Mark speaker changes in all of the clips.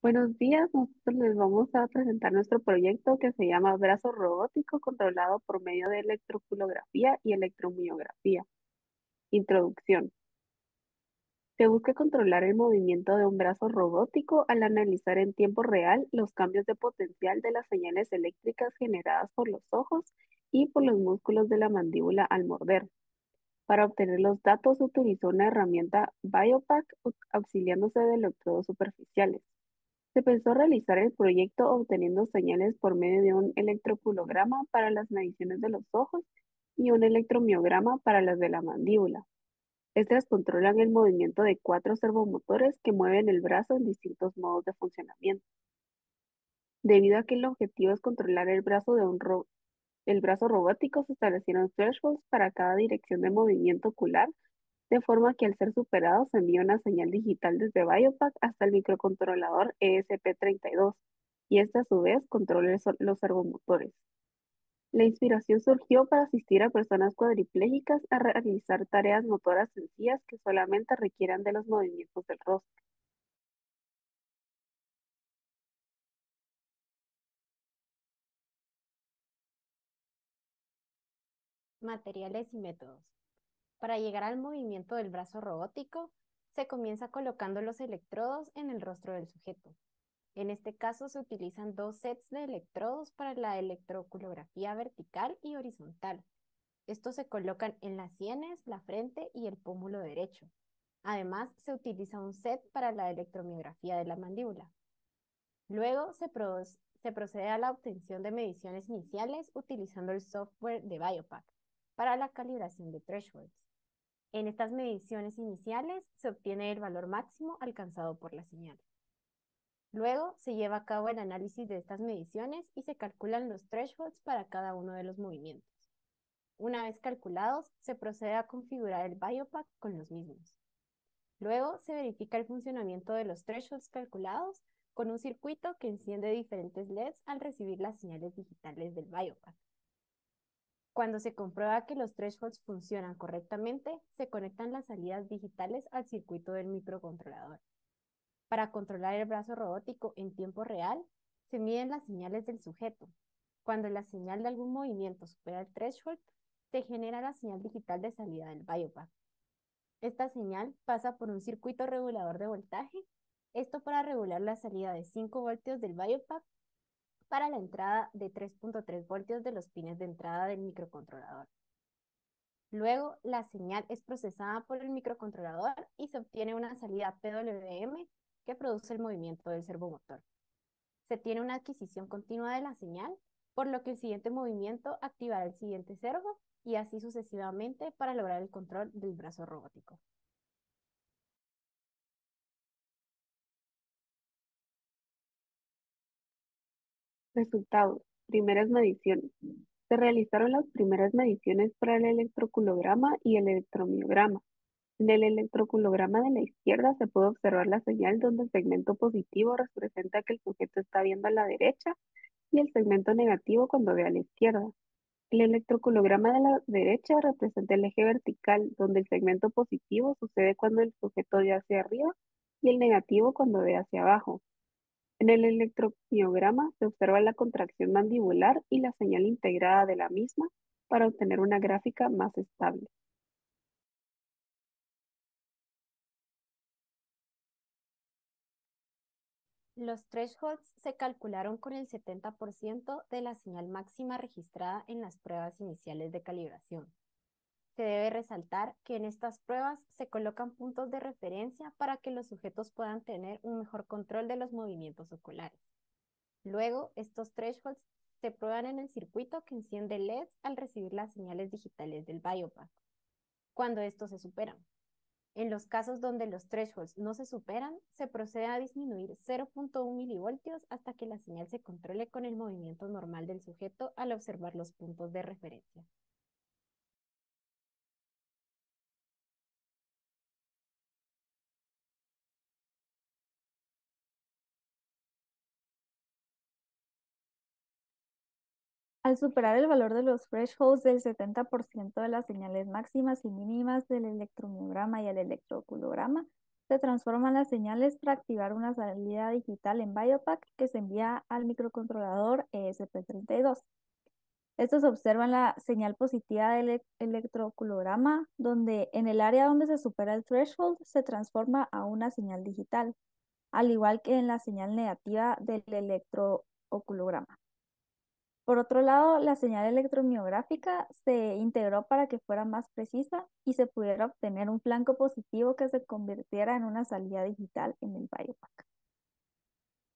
Speaker 1: Buenos días, nosotros les vamos a presentar nuestro proyecto que se llama Brazo Robótico controlado por medio de electroculografía y electromiografía. Introducción. Se busca controlar el movimiento de un brazo robótico al analizar en tiempo real los cambios de potencial de las señales eléctricas generadas por los ojos y por los músculos de la mandíbula al morder. Para obtener los datos se utilizó una herramienta BioPac auxiliándose de electrodos superficiales. Se pensó realizar el proyecto obteniendo señales por medio de un electroculograma para las mediciones de los ojos y un electromiograma para las de la mandíbula. Estas controlan el movimiento de cuatro servomotores que mueven el brazo en distintos modos de funcionamiento. Debido a que el objetivo es controlar el brazo robótico, se establecieron thresholds para cada dirección de movimiento ocular, de forma que al ser superado se envía una señal digital desde BioPac hasta el microcontrolador ESP32, y este a su vez controla los servomotores. La inspiración surgió para asistir a personas cuadriplégicas a realizar tareas motoras sencillas que solamente requieran de los movimientos del rostro.
Speaker 2: Materiales y métodos. Para llegar al movimiento del brazo robótico, se comienza colocando los electrodos en el rostro del sujeto. En este caso se utilizan dos sets de electrodos para la electroculografía vertical y horizontal. Estos se colocan en las sienes, la frente y el pómulo derecho. Además, se utiliza un set para la electromiografía de la mandíbula. Luego se procede a la obtención de mediciones iniciales utilizando el software de Biopac para la calibración de thresholds. En estas mediciones iniciales se obtiene el valor máximo alcanzado por la señal. Luego se lleva a cabo el análisis de estas mediciones y se calculan los thresholds para cada uno de los movimientos. Una vez calculados, se procede a configurar el Biopac con los mismos. Luego se verifica el funcionamiento de los thresholds calculados con un circuito que enciende diferentes LEDs al recibir las señales digitales del Biopac. Cuando se comprueba que los thresholds funcionan correctamente, se conectan las salidas digitales al circuito del microcontrolador. Para controlar el brazo robótico en tiempo real, se miden las señales del sujeto. Cuando la señal de algún movimiento supera el threshold, se genera la señal digital de salida del Biopac. Esta señal pasa por un circuito regulador de voltaje, esto para regular la salida de 5 voltios del Biopac para la entrada de 3.3 voltios de los pines de entrada del microcontrolador. Luego, la señal es procesada por el microcontrolador y se obtiene una salida PWM que produce el movimiento del servomotor. Se tiene una adquisición continua de la señal, por lo que el siguiente movimiento activará el siguiente servo y así sucesivamente para lograr el control del brazo robótico.
Speaker 1: Resultados. Primeras mediciones. Se realizaron las primeras mediciones para el electroculograma y el electromiograma. En el electroculograma de la izquierda se puede observar la señal donde el segmento positivo representa que el sujeto está viendo a la derecha y el segmento negativo cuando ve a la izquierda. El electroculograma de la derecha representa el eje vertical, donde el segmento positivo sucede cuando el sujeto ve hacia arriba y el negativo cuando ve hacia abajo. En el electromiograma se observa la contracción mandibular y la señal integrada de la misma para obtener una gráfica más estable.
Speaker 2: Los thresholds se calcularon con el 70% de la señal máxima registrada en las pruebas iniciales de calibración. Se debe resaltar que en estas pruebas se colocan puntos de referencia para que los sujetos puedan tener un mejor control de los movimientos oculares. Luego, estos thresholds se prueban en el circuito que enciende LEDs al recibir las señales digitales del Biopac, cuando estos se superan. En los casos donde los thresholds no se superan, se procede a disminuir 0.1 milivoltios hasta que la señal se controle con el movimiento normal del sujeto al observar los puntos de referencia.
Speaker 3: Al superar el valor de los thresholds del 70% de las señales máximas y mínimas del electromiograma y el electroculograma, se transforman las señales para activar una salida digital en BioPack que se envía al microcontrolador ESP32. Estos observan la señal positiva del electroculograma, donde en el área donde se supera el threshold se transforma a una señal digital, al igual que en la señal negativa del electrooculograma. Por otro lado, la señal electromiográfica se integró para que fuera más precisa y se pudiera obtener un flanco positivo que se convirtiera en una salida digital en el BioPack.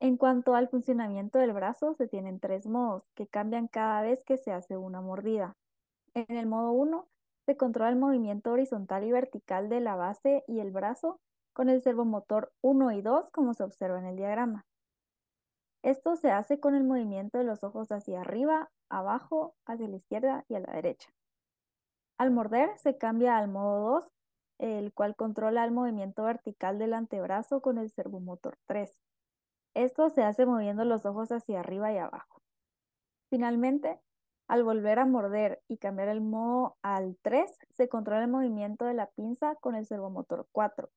Speaker 3: En cuanto al funcionamiento del brazo, se tienen tres modos que cambian cada vez que se hace una mordida. En el modo 1, se controla el movimiento horizontal y vertical de la base y el brazo con el servomotor 1 y 2, como se observa en el diagrama. Esto se hace con el movimiento de los ojos hacia arriba, abajo, hacia la izquierda y a la derecha. Al morder, se cambia al modo 2, el cual controla el movimiento vertical del antebrazo con el servomotor 3. Esto se hace moviendo los ojos hacia arriba y abajo. Finalmente, al volver a morder y cambiar el modo al 3, se controla el movimiento de la pinza con el servomotor 4,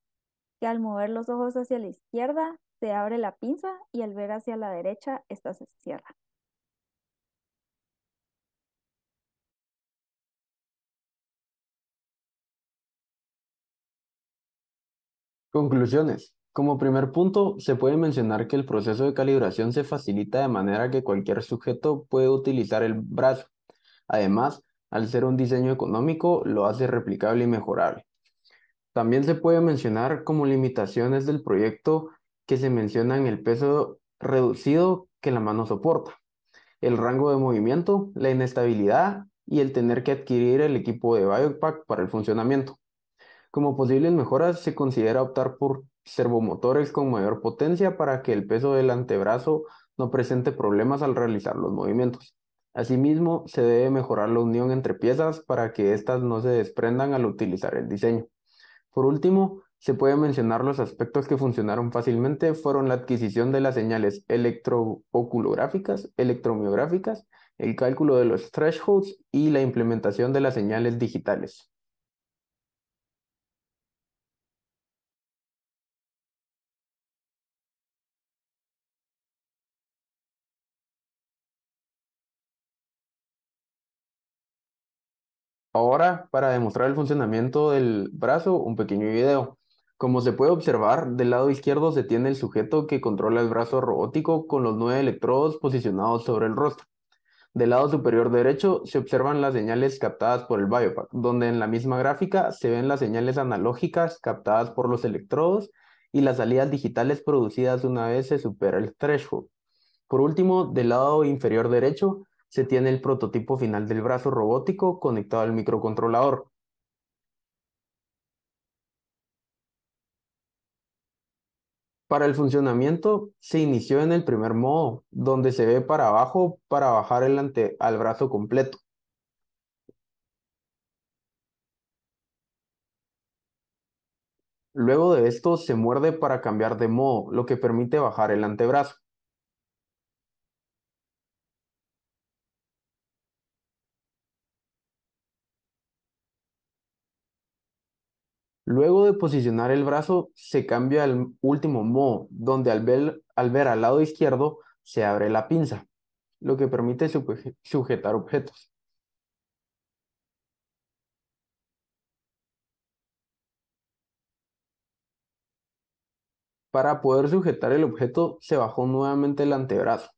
Speaker 3: que al mover los ojos hacia la izquierda, se abre la pinza y al ver hacia la derecha, esta se cierra.
Speaker 4: Conclusiones. Como primer punto, se puede mencionar que el proceso de calibración se facilita de manera que cualquier sujeto puede utilizar el brazo. Además, al ser un diseño económico, lo hace replicable y mejorable. También se puede mencionar como limitaciones del proyecto que se mencionan el peso reducido que la mano soporta, el rango de movimiento, la inestabilidad y el tener que adquirir el equipo de BioPack para el funcionamiento. Como posibles mejoras, se considera optar por servomotores con mayor potencia para que el peso del antebrazo no presente problemas al realizar los movimientos. Asimismo, se debe mejorar la unión entre piezas para que éstas no se desprendan al utilizar el diseño. Por último, se puede mencionar los aspectos que funcionaron fácilmente fueron la adquisición de las señales electrooculográficas, electromiográficas, el cálculo de los thresholds y la implementación de las señales digitales. Ahora, para demostrar el funcionamiento del brazo, un pequeño video. Como se puede observar, del lado izquierdo se tiene el sujeto que controla el brazo robótico con los 9 electrodos posicionados sobre el rostro. Del lado superior derecho se observan las señales captadas por el BioPack, donde en la misma gráfica se ven las señales analógicas captadas por los electrodos y las salidas digitales producidas una vez se supera el threshold. Por último, del lado inferior derecho se tiene el prototipo final del brazo robótico conectado al microcontrolador. Para el funcionamiento se inició en el primer modo, donde se ve para abajo para bajar al brazo completo. Luego de esto se muerde para cambiar de modo, lo que permite bajar el antebrazo. Luego de posicionar el brazo, se cambia al último modo, donde al ver al lado izquierdo se abre la pinza, lo que permite sujetar objetos. Para poder sujetar el objeto, se bajó nuevamente el antebrazo.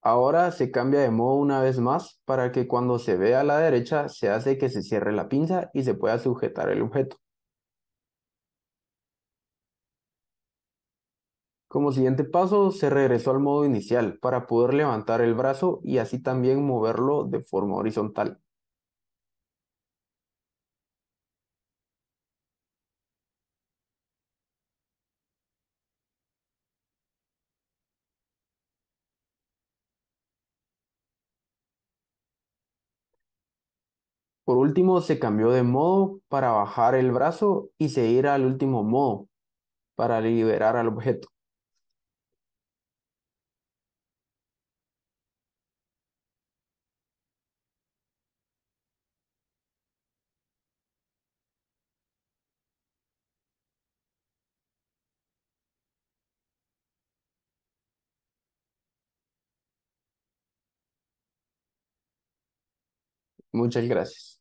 Speaker 4: Ahora se cambia de modo una vez más para que cuando se vea a la derecha se hace que se cierre la pinza y se pueda sujetar el objeto. Como siguiente paso, se regresó al modo inicial para poder levantar el brazo y así también moverlo de forma horizontal. Por último, se cambió de modo para bajar el brazo y se irá al último modo para liberar al objeto. Muchas gracias.